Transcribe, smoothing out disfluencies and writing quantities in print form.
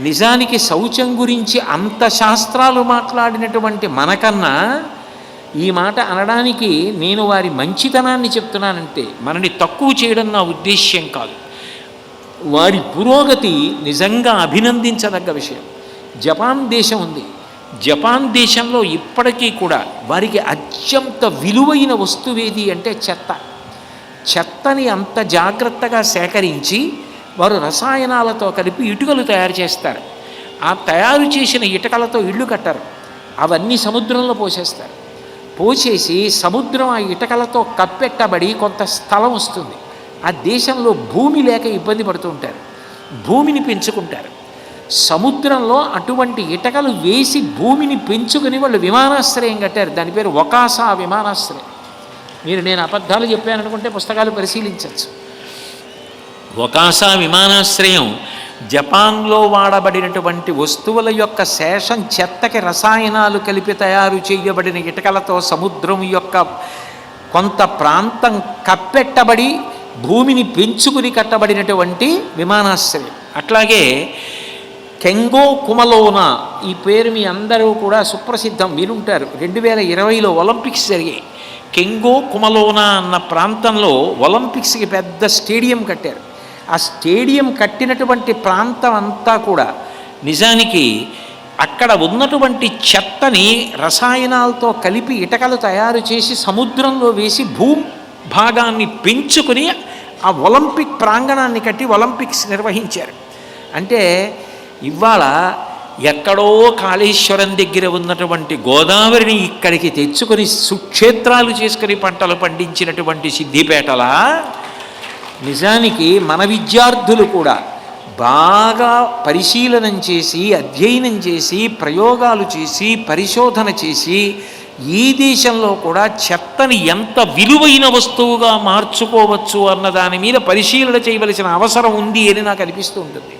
నిజానికి శౌచం గురించి అంత శాస్త్రాలు మాట్లాడినటువంటి మనకన్నా ఈ మాట అనడానికి నేను వారి మంచితనాన్ని చెప్తున్నానంటే, మనని తక్కువ చేయడం నా ఉద్దేశ్యం కాదు. వారి పురోగతి నిజంగా అభినందించదగ్గ విషయం. జపాన్ దేశం ఉంది. జపాన్ దేశంలో ఇప్పటికీ కూడా వారికి అత్యంత విలువైన వస్తువేది అంటే చెత్త. చెత్తని అంత జాగ్రత్తగా సేకరించి వారు రసాయనాలతో కలిపి ఇటుకలు తయారు చేస్తారు. ఆ తయారు చేసిన ఇటుకలతో ఇళ్ళు కట్టరు, అవన్నీ సముద్రంలో పోసేస్తారు. పోసేసి సముద్రం ఆ ఇటుకలతో కప్పెట్టబడి కొంత స్థలం వస్తుంది. ఆ దేశంలో భూమి లేక ఇబ్బంది పడుతూ ఉంటారు, భూమిని పెంచుకుంటారు. సముద్రంలో అటువంటి ఇటుకలు వేసి భూమిని పెంచుకుని వాళ్ళు విమానాశ్రయం కట్టారు. దాని పేరు ఒకాసా విమానాశ్రయం. నేను అబద్ధాలు చెప్పాననుకుంటే పుస్తకాలు పరిశీలించవచ్చు. ఒకాసా విమానాశ్రయం జపాన్లో వాడబడినటువంటి వస్తువుల యొక్క శేషం, చెత్తకి రసాయనాలు కలిపి తయారు చేయబడిన ఇటుకలతో సముద్రం యొక్క కొంత ప్రాంతం కప్పెట్టబడి భూమిని పెంచుకుని కట్టబడినటువంటి విమానాశ్రయం. అట్లాగే కెంగో కుమలోనా, ఈ పేరు మీ అందరూ కూడా సుప్రసిద్ధం, వినుంటారు. 2020లో ఒలింపిక్స్ జరిగాయి. కెంగో కుమలోనా అన్న ప్రాంతంలో ఒలింపిక్స్కి పెద్ద స్టేడియం కట్టారు. ఆ స్టేడియం కట్టినటువంటి ప్రాంతం అంతా కూడా నిజానికి అక్కడ ఉన్నటువంటి చెత్తని రసాయనాలతో కలిపి ఇటుకలు తయారు చేసి సముద్రంలో వేసి భూభాగాన్ని పెంచుకుని ఆ ఒలింపిక్ ప్రాంగణాన్ని కట్టి ఒలింపిక్స్ నిర్వహించారు. అంటే ఇవాళ ఎక్కడో కాళేశ్వరం దగ్గర ఉన్నటువంటి గోదావరిని ఇక్కడికి తెచ్చుకొని సుక్షేత్రాలు చేసుకుని పంటలు పండించినటువంటి సిద్దిపేటలా నిజానికి మన విద్యార్థులు కూడా బాగా పరిశీలనం చేసి, అధ్యయనం చేసి, ప్రయోగాలు చేసి, పరిశోధన చేసి ఈ దేశంలో కూడా చెత్తని ఎంత విలువైన వస్తువుగా మార్చుకోవచ్చు అన్న దాని మీద పరిశీలన చేయవలసిన అవసరం ఉంది అని నాకు అనిపిస్తూ ఉంటుంది.